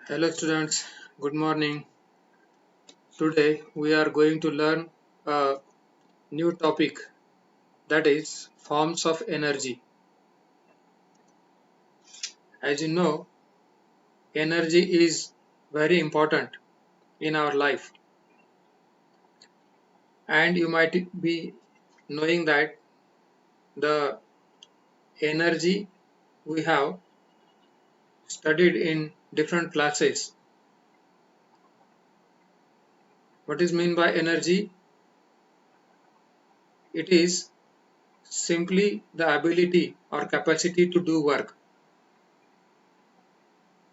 Hello students, good morning. Today we are going to learn a new topic, that is forms of energy. As you know, energy is very important in our life, and you might be knowing that the energy we have studied in different classes. What is meant by energy? It is simply the ability or capacity to do work.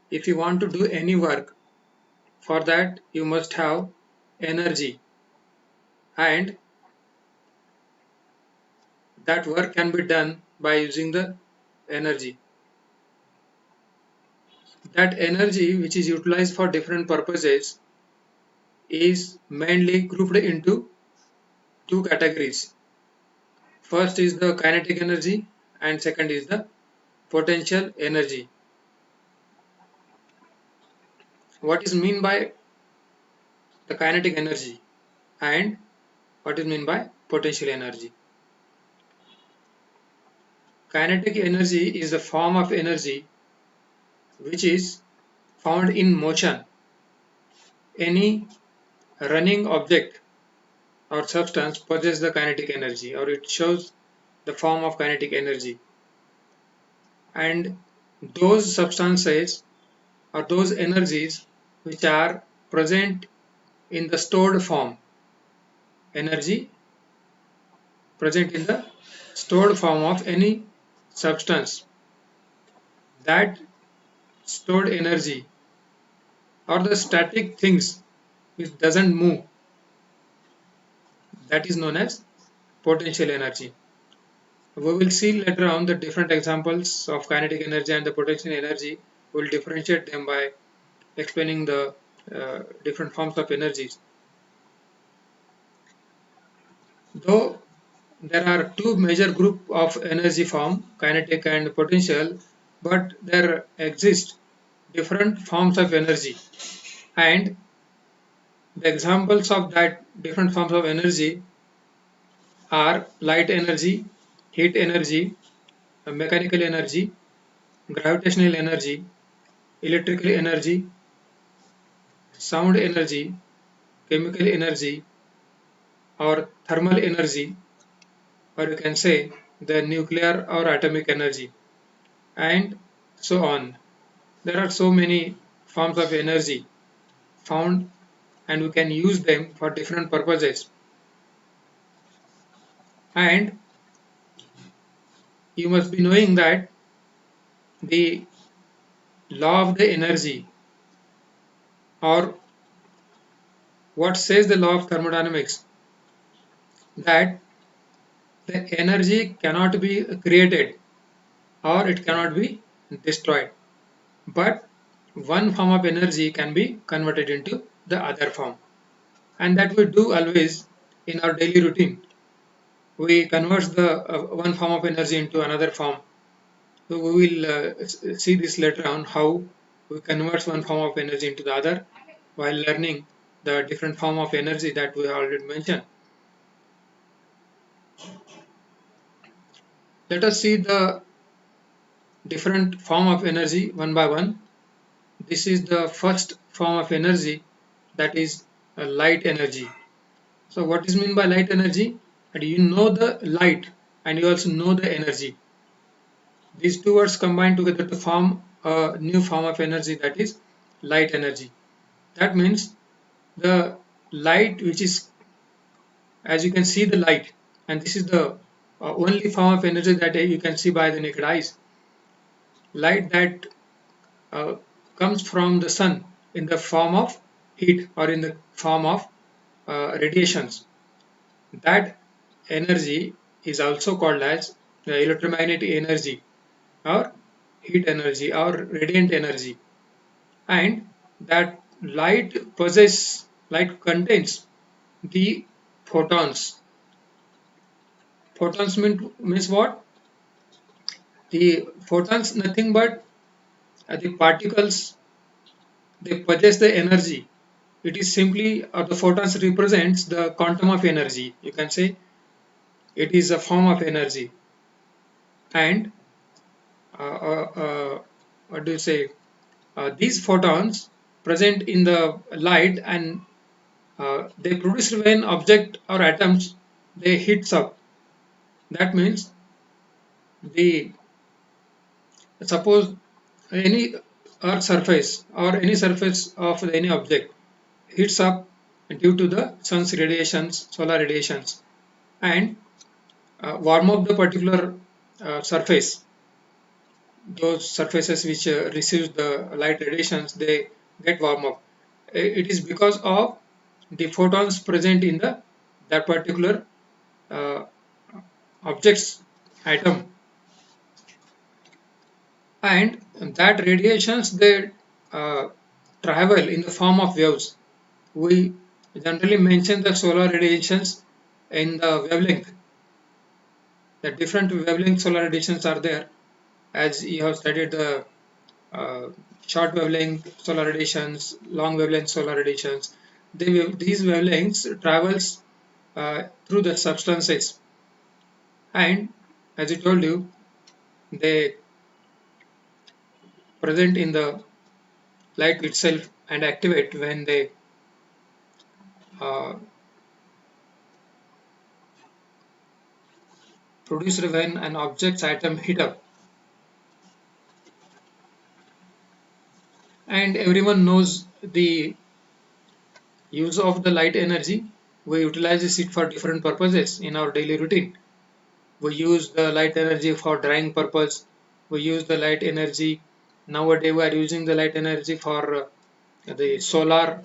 If you want to do any work, for that you must have energy, and that work can be done by using the energy. That energy which is utilized for different purposes is mainly grouped into two categories. First is the kinetic energy and second is the potential energy. What is mean by the kinetic energy and what is mean by potential energy? Kinetic energy is a form of energy which is found in motion. Any running object or substance possesses the kinetic energy, or it shows the form of kinetic energy. And those substances or those energies which are present in the stored form, energy present in the stored form of any substance, that stored energy or the static things which doesn't move, that is known as potential energy. We will see later on the different examples of kinetic energy and the potential energy. We will differentiate them by explaining the different forms of energies. Though there are two major group of energy form, kinetic and potential, but there exist different forms of energy, and the examples of that different forms of energy are light energy, heat energy, mechanical energy, gravitational energy, electrical energy, sound energy, chemical energy, or thermal energy, or you can say the nuclear or atomic energy, and so on. There are so many forms of energy found, and we can use them for different purposes. And you must be knowing that the law of the energy, or what says the law of thermodynamics, that the energy cannot be created or it cannot be destroyed, but one form of energy can be converted into the other form, and that we do always in our daily routine. We convert the one form of energy into another form. So we will see this later on, how we convert one form of energy into the other while learning the different form of energy that we already mentioned. Let us see the different form of energy one by one. This is the first form of energy, that is light energy. So what is mean by light energy? And you know the light and you also know the energy. These two words combine together to form a new form of energy, that is light energy. That means the light which is, as you can see the light, and this is the only form of energy that you can see by the naked eyes. Light that uh, comes from the sun in the form of heat or in the form of radiations. That energy is also called as the electromagnetic energy or heat energy or radiant energy. And that light contains the photons. Photons means what? The photons nothing but the particles they possess the energy. It is simply, the photons represents the quantum of energy. You can say it is a form of energy. And what do you say? These photons present in the light, and they produce when object or atoms they hits up. That means the suppose any earth surface or any surface of any object heats up due to the sun's radiations, solar radiations, and warm up the particular surface. Those surfaces which receive the light radiations, they get warm up. It is because of the photons present in the that particular uh, object's atom, and that radiations they uh, travel in the form of waves. We generally mention the solar radiations in the wavelength. The different wavelength solar radiations are there, as you have studied the uh, short wavelength solar radiations, long wavelength solar radiations. These wavelengths travels through the substances, and as I told you, they present in the light itself and activate when they uh, produced when an object's atom heat up. And everyone knows the use of the light energy. We utilize it for different purposes in our daily routine. We use the light energy for drying purpose. We use the light energy. Nowadays we are using the light energy for the solar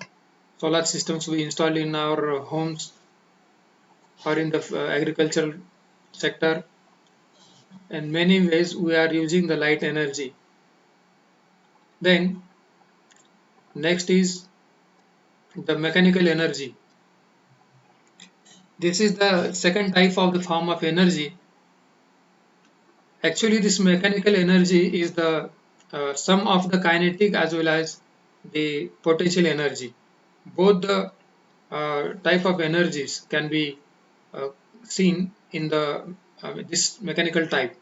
systems we install in our homes or in the agricultural sector. In many ways we are using the light energy. Then next is the mechanical energy. This is the second type of the form of energy. Actually, this mechanical energy is the sum of the kinetic as well as the potential energy. Both the type of energies can be uh, seen in the this mechanical type.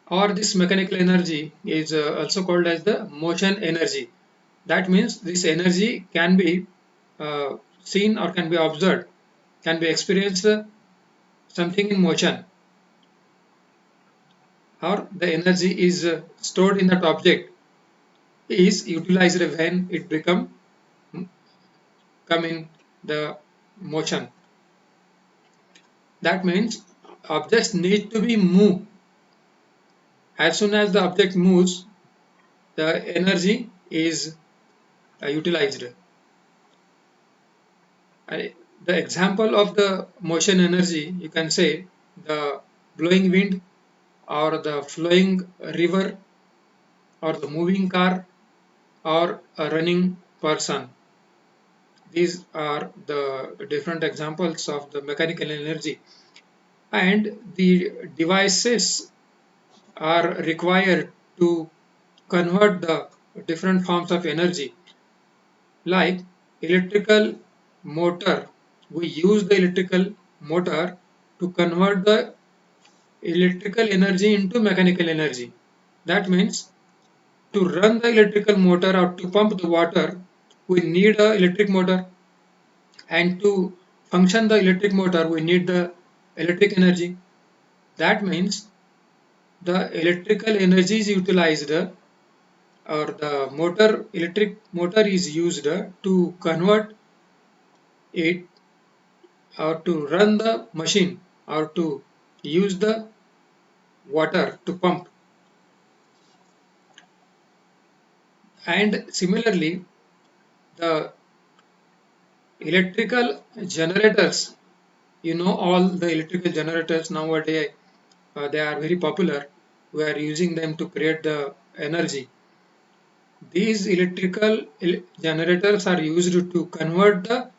Or this mechanical energy is also called as the motion energy. That means this energy can be seen or can be observed, can be experienced something in motion, or the energy is stored in that object is utilized when it come in the motion. That means objects need to be moved. As soon as the object moves, the energy is utilized. The example of the motion energy, you can say the blowing wind or the flowing river or the moving car or a running person. These are the different examples of the mechanical energy, and the devices are required to convert the different forms of energy, like electrical motor. We use the electrical motor to convert the electrical energy into mechanical energy. That means to run the electrical motor or to pump the water, we need a electric motor, and to function the electric motor, we need the electric energy. That means the electrical energy is utilized, or the motor electric motor is used to convert it or to run the machine or to use the water to pump. And similarly, the electrical generators, all the electrical generators nowadays, they are very popular. We are using them to create the energy. These generators are used to convert the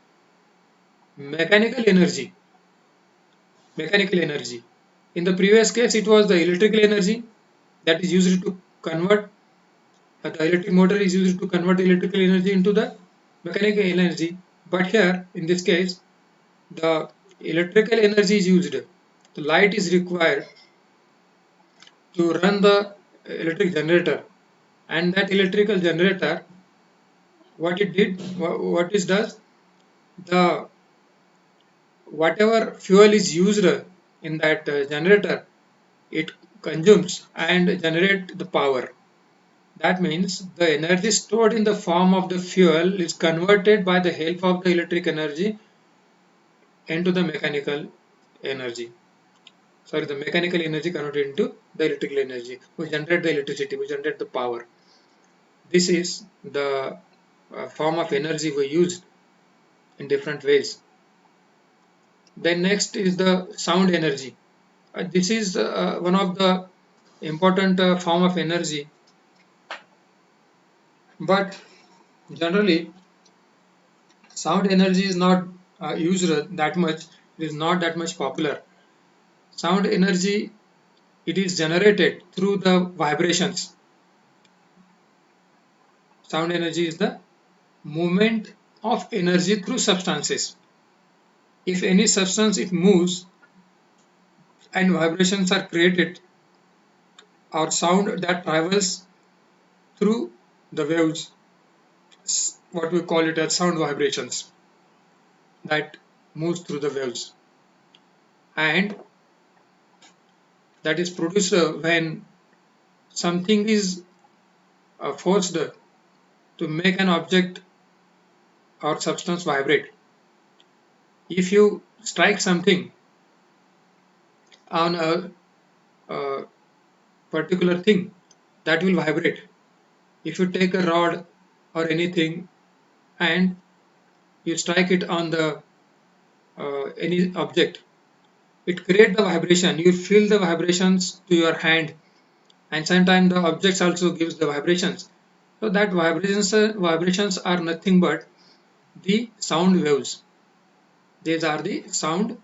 mechanical energy. Mechanical energy. In the previous case, it was the electrical energy that is used to convert, The electric motor is used to convert the electrical energy into the mechanical energy, but here in this case the electrical energy is used. The light is required to run the electric generator, and that electrical generator, what it did, what it does, the whatever fuel is used in that generator, it consumes and generate the power. That means the energy stored in the form of the fuel is converted by the help of the electric energy into the mechanical energy. Sorry, the mechanical energy converted into the electrical energy. We generate the electricity, we generate the power. This is the form of energy we use in different ways. Then next is the sound energy. This is one of the important form of energy, but generally sound energy is not used that much. It is not that much popular. Sound energy, it is generated through the vibrations. Sound energy is the movement of energy through substances. If any substance it moves and vibrations are created, or sound that travels through the waves, what we call it as sound vibrations, that moves through the waves, and that is produced when something is forced to make an object or substance vibrate. If you strike something on a particular thing, that will vibrate. If you take a rod or anything and you strike it on the any object, it creates the vibration. You feel the vibrations to your hand, and sometimes the objects also gives the vibrations. So that vibrations are nothing but the sound waves. These are the sound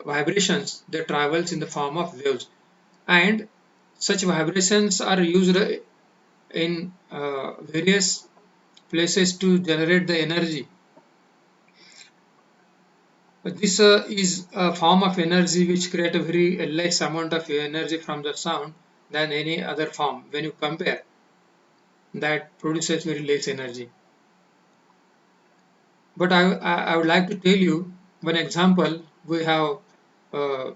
vibrations that travels in the form of waves, and such vibrations are used in various places to generate the energy. This is a form of energy which create a very less amount of energy from the sound than any other form. When you compare, that produces very less energy. But I would like to tell you one example. We have uh,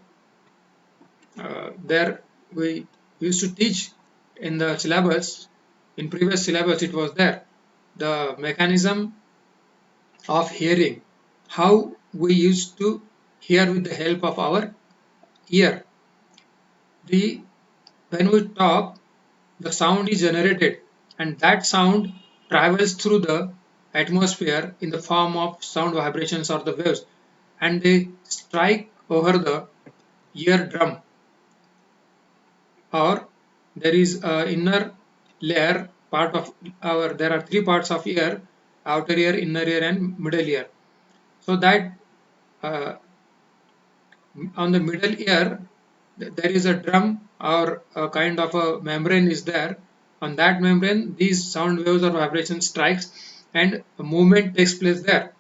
there we used to teach in the syllabus. In previous syllabus, it was there the mechanism of hearing, how we used to hear with the help of our ear. The When we talk, the sound is generated, and that sound travels through the atmosphere in the form of sound vibrations or the waves, and they strike over the eardrum, or there is a inner layer part of our, there are three parts of ear: outer ear, inner ear, and middle ear. So that uh, on the middle ear there is a drum or a kind of a membrane is there. On that membrane these sound waves or vibration strikes, and a movement takes place there.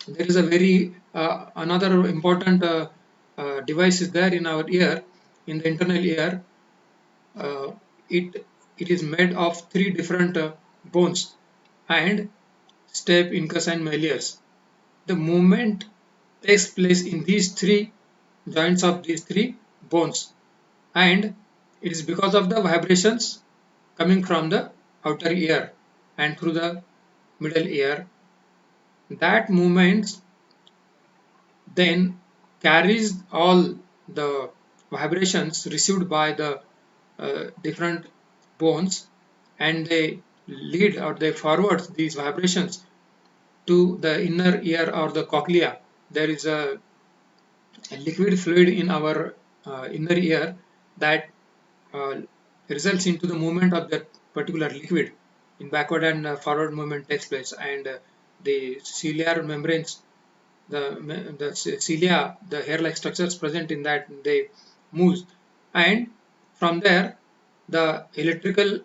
There is a very another important device is there in our ear, in the internal ear. uh, it it is made of three different bones: and, step, incus, and malleus. The movement takes place in these three joints of these three bones, and it is because of the vibrations coming from the outer ear and through the middle ear. That movement then carries all the vibrations received by the different bones, and they lead or they forward these vibrations to the inner ear or the cochlea. There is a liquid fluid in our inner ear that uh, results into the movement of that particular liquid. In backward and forward movement takes place, and the ciliar membranes, the cilia, the hair-like structures present in that, they move, and from there the electrical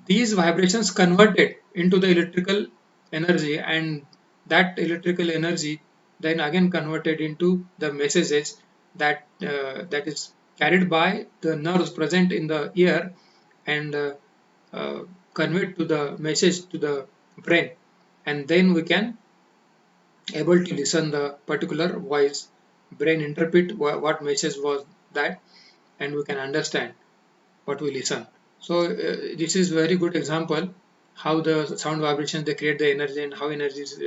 these vibrations converted into the electrical energy, and that electrical energy then again converted into the messages that is carried by the nerves present in the ear, and uh, convert to the message to the brain, and then we can able to listen the particular voice. Brain interpret what message was that, and we can understand what we listen. So this is very good example how the sound vibrations they create the energy, and how energy is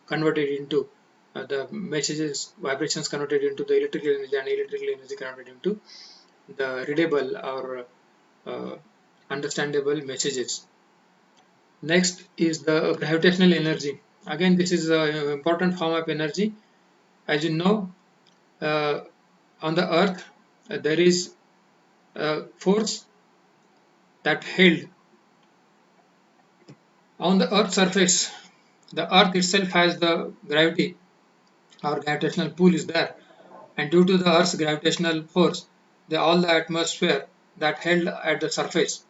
converted into the messages vibrations converted into the electrical energy, and electrical energy converted into the readable or uh, understandable messages. Next is the gravitational energy. Again, this is an important form of energy. As you know, uh, on the earth there is a force that held on the earth's surface. The earth itself has the gravity or gravitational pull is there, and due to the earth's gravitational force, all the atmosphere that held at the surface,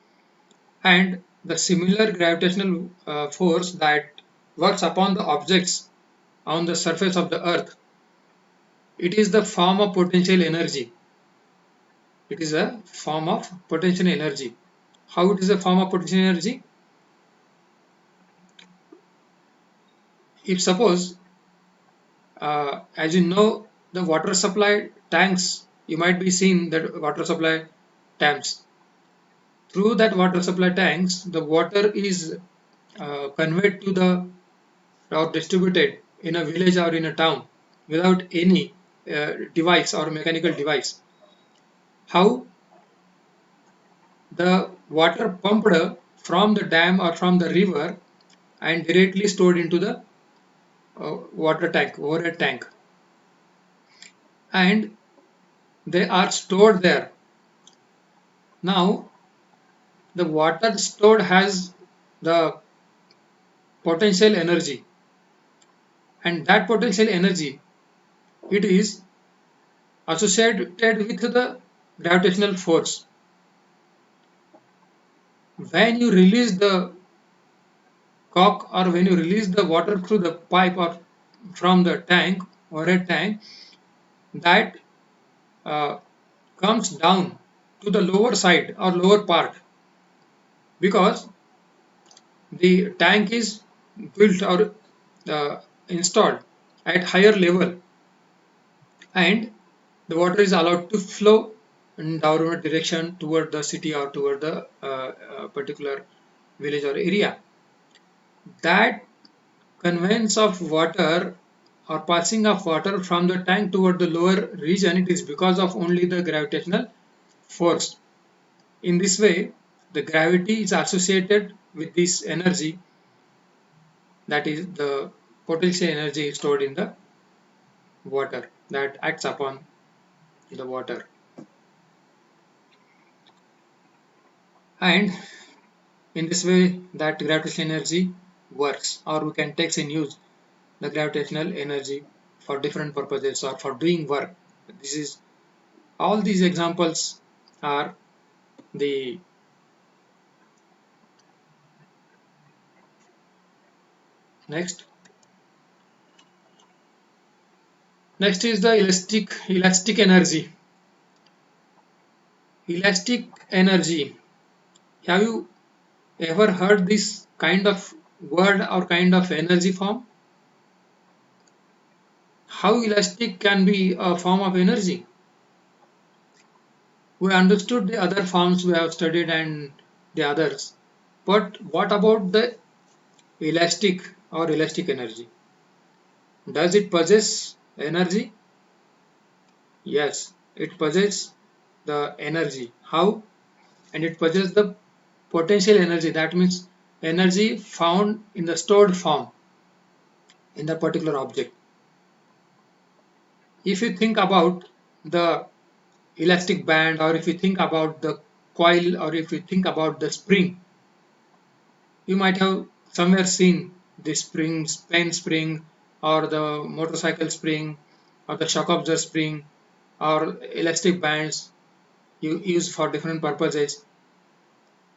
and the similar gravitational force that works upon the objects on the surface of the earth, it is the form of potential energy. It is a form of potential energy. How it is a form of potential energy? If suppose, as you know, the water supply tanks, you might be seen that water supply tanks. Through that water supply tanks, the water is conveyed to the or distributed in a village or in a town without any device or mechanical device. How the water pumped from the dam or from the river and directly stored into the water tank, overhead tank, and they are stored there. Now, the water stored has the potential energy, and that potential energy, it is associated with the gravitational force. When you release the cock, or when you release the water through the pipe or from the tank, overhead tank, that uh, comes down to the lower side or lower part, because the tank is built or installed at higher level, and the water is allowed to flow in downward direction toward the city or toward the particular village or area. That conveyance of water or passing of water from the tank toward the lower region, it is because of only the gravitational force. In this way, the gravity is associated with this energy, that is the potential energy stored in the water that acts upon the water. And in this way, that gravitational energy works, or we can take in use the gravitational energy for different purposes or for doing work. This is all these examples are the next. Next is the elastic energy. Elastic energy. Have you ever heard this kind of word or kind of energy form? How elastic can be a form of energy? We understood the other forms we have studied and the others. But what about the elastic or elastic energy? Does it possess energy? Yes, it possesses the energy. How? And it possesses the potential energy. That means energy found in the stored form in the particular object. If you think about the elastic band, or if you think about the coil, or if you think about the spring, you might have somewhere seen the springs, pen spring, or the motorcycle spring, or the shock absorber spring, or elastic bands you use for different purposes.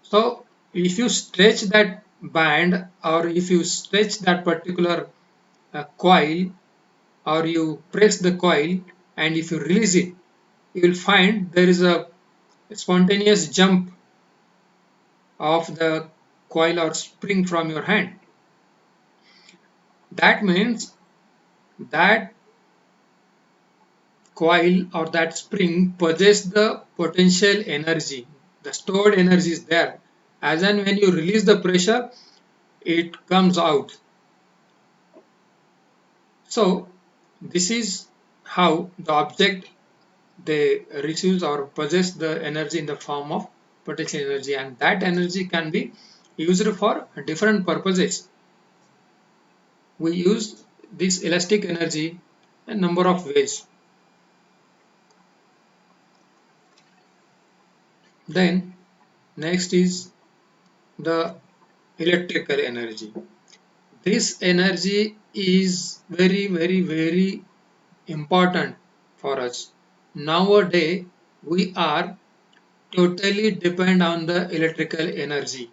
So if you stretch that band, or if you stretch that particular coil, or you press the coil, and if you release it, you will find there is a spontaneous jump of the coil or spring from your hand. That means that coil or that spring possess the potential energy. The stored energy is there. As and when you release the pressure, it comes out. So this is how the object they receives or possess the energy in the form of potential energy, and that energy can be used for different purposes. We use this elastic energy a number of ways. Then next is the electrical energy. This energy is very important for us. Nowadays we are totally depend on the electrical energy.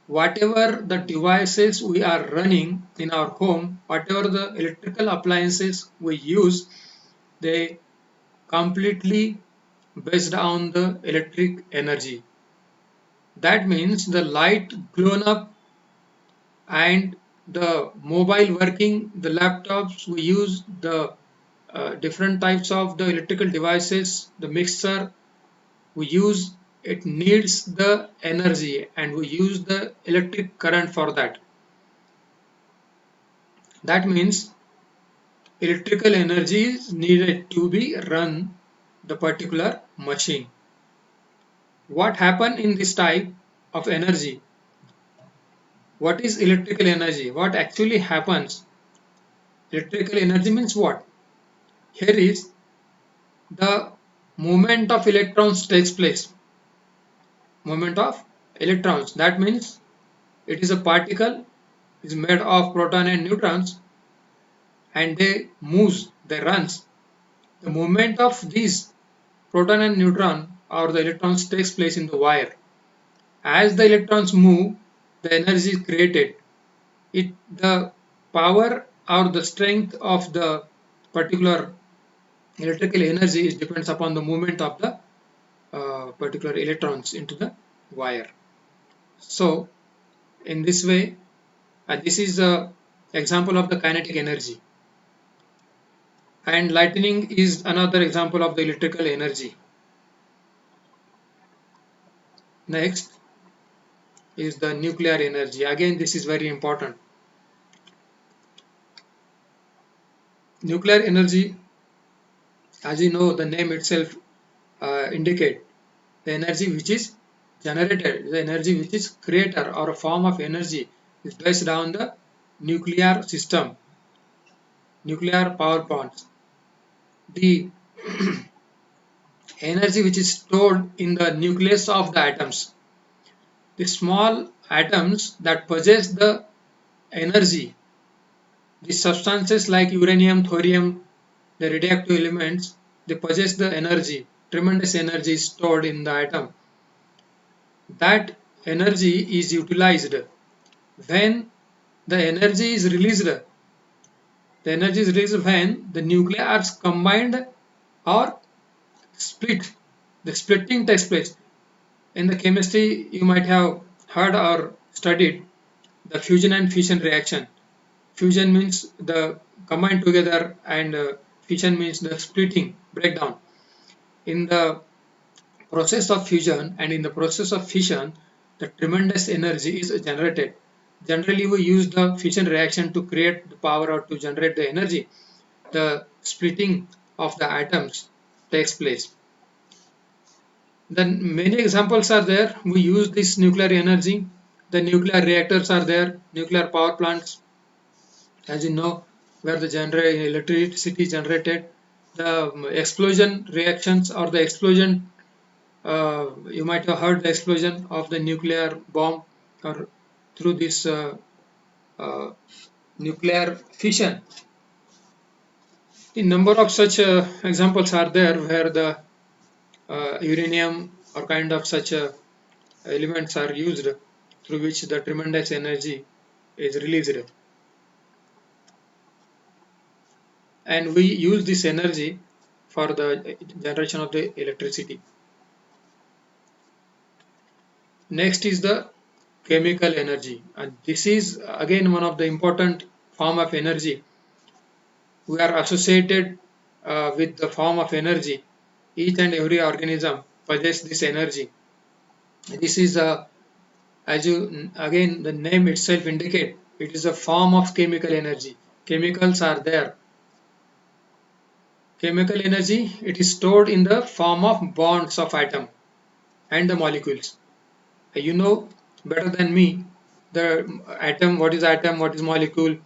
Whatever the devices we are running in our home, whatever the electrical appliances we use, they completely based on the electric energy. That means the light blown up and the mobile working, the laptops we use, the different types of the electrical devices, the mixer we use, it needs the energy and we use the electric current for that. That means electrical energy is needed to be run the particular machine. What happen in this type of energy? What is electrical energy? What actually happens? Electrical energy means what? Here is the movement of electrons takes place. Movement of electrons. That means it is a particle is made of proton and neutrons, and they moves, they runs. The movement of these proton and neutron or the electrons takes place in the wire. As the electrons move, the energy is created. The power or the strength of the particular electrical energy is depends upon the movement of the particular electrons into the wire. So in this way, this is a example of the kinetic energy, and lightning is another example of the electrical energy. Next is the nuclear energy. Again, this is very important. Nuclear energy, as you know, the name itself indicate the energy which is generated, the energy which is creator or a form of energy is based on the nuclear system, nuclear power plants. The energy which is stored in the nucleus of the atoms. The small atoms that possess the energy, the substances like uranium, thorium, the radioactive elements, they possess the energy, tremendous energy stored in the atom. That energy is utilized when the energy is released. The energy is released when the nuclei are combined or split. The splitting takes place. In the chemistry, you might have heard or studied the fusion and fission reaction. Fusion means the combine together, and fission means the splitting, breakdown. In the process of fusion and in the process of fission, the tremendous energy is generated. Generally, we use the fission reaction to create the power or to generate the energy. The splitting of the atoms takes place. Then many examples are there. We use this nuclear energy. The nuclear reactors are there, nuclear power plants, as you know, where the electricity is generated. The explosion reactions or the explosion, you might have heard the explosion of the nuclear bomb or through this uh, nuclear fission. The number of such examples are there where the uranium or kind of such elements are used. through which the tremendous energy is released, and we use this energy for the generation of the electricity. Next is the chemical energy, and this is again one of the important form of energy. We are associated with the form of energy. Each and every organism possesses this energy. This is a, as you again the name itself indicate, it is a form of chemical energy. Chemicals are there. Chemical energy, it is stored in the form of bonds of atom and the molecules. You know better than me the atom, what is atom, what is molecule.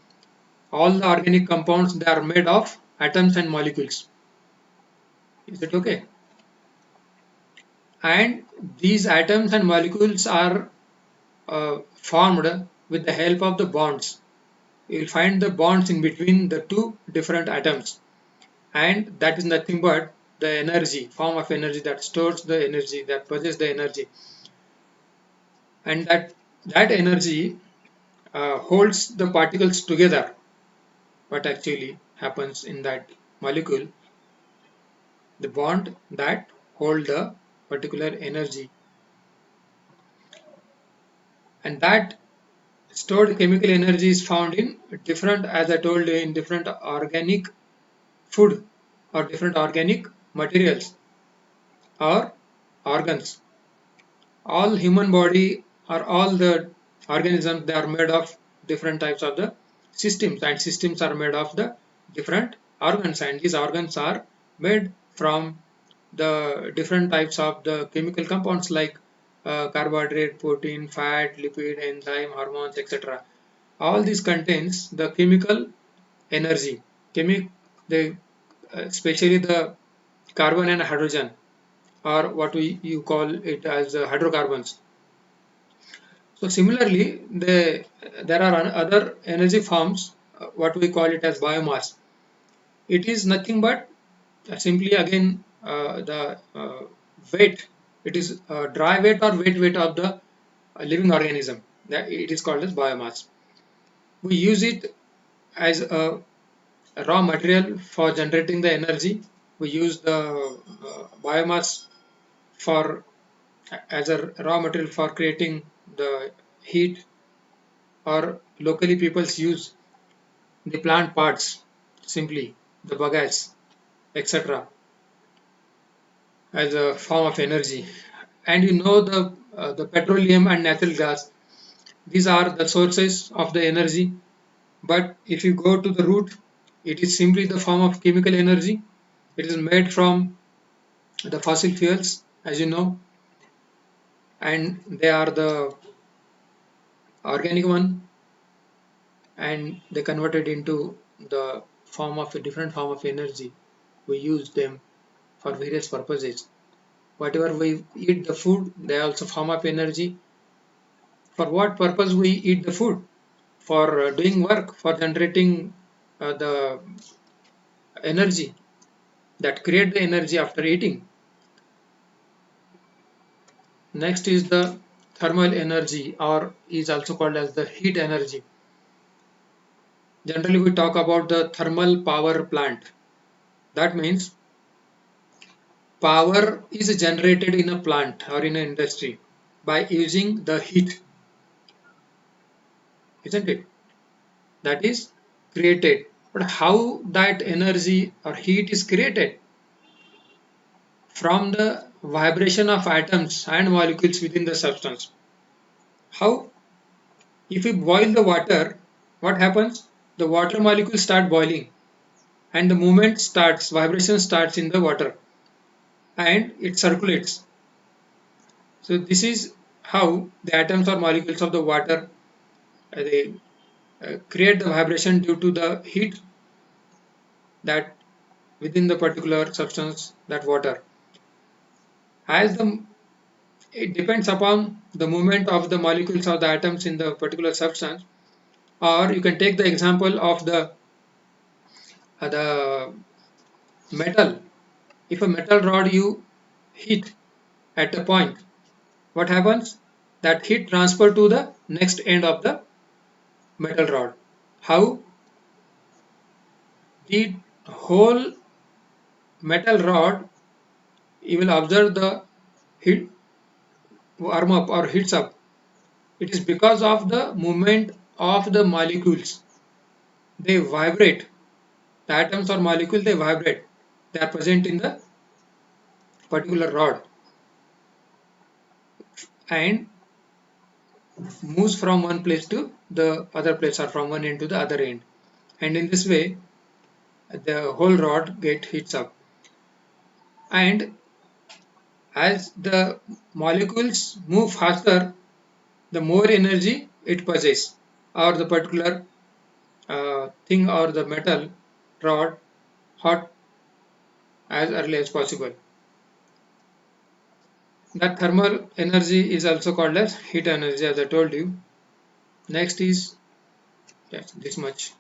All the organic compounds, they are made of atoms and molecules. Is it okay? And these atoms and molecules are formed with the help of the bonds. You will find the bonds in between the two different atoms, and that is nothing but the energy, form of energy that stores the energy, that possesses the energy, and that energy holds the particles together. What actually happens in that molecule, the bond that hold the particular energy, and that stored chemical energy is found in different, as I told you, in different organic food or different organic materials or organs. All human body or all the organisms, they are made of different types of the systems, and systems are made of the different organs, and these organs are made from the different types of the chemical compounds like carbohydrate, protein, fat, lipid, enzyme, hormones, etc. All these contains the chemical energy. The especially the carbon and hydrogen, or what you call it as hydrocarbons. So similarly, there are other energy forms, what we call it as biomass. It is nothing but simply again the weight. It is dry weight or weight of the living organism. That it is called as biomass. We use it as a raw material for generating the energy. We use the biomass for as a raw material for creating the heat, or locally people use the plant parts, simply the bagasse, etc., as a form of energy. And you know the petroleum and natural gas, these are the sources of the energy. But if you go to the root, it is simply the form of chemical energy. It is made from the fossil fuels, as you know, and they are the organic one, and they converted into the form of a different form of energy. We use them for various purposes. Whatever we eat the food, they also form of energy. For what purpose we eat the food? For doing work, for generating the energy, that create the energy after eating. Next is the thermal energy, or is also called as the heat energy. Generally we talk about the thermal power plant. That means power is generated in a plant or in an industry by using the heat, isn't it? That is created. But how that energy or heat is created? From the vibration of atoms and molecules within the substance. How? If we boil the water, what happens? The water molecules start boiling, and the movement starts, vibration starts in the water, and it circulates. So this is how the atoms or molecules of the water they create the vibration due to the heat that within the particular substance, that water. As the it depends upon the movement of the molecules of the atoms in the particular substance. Or you can take the example of the metal. If a metal rod you heat at a point, what happens? that heat transfer to the next end of the metal rod. How? The whole metal rod, you will observe the heat warm up or heats up. It is because of the movement of the molecules. They vibrate. The atoms or molecules, they vibrate. They are present in the particular rod and moves from one place to the other place, or from one end to the other end. And in this way, the whole rod get heats up. And as the molecules move faster, the more energy it possesses, or the particular thing or the metal rod hot as early as possible. That thermal energy is also called as heat energy, as I told you. Next is, yes, this much.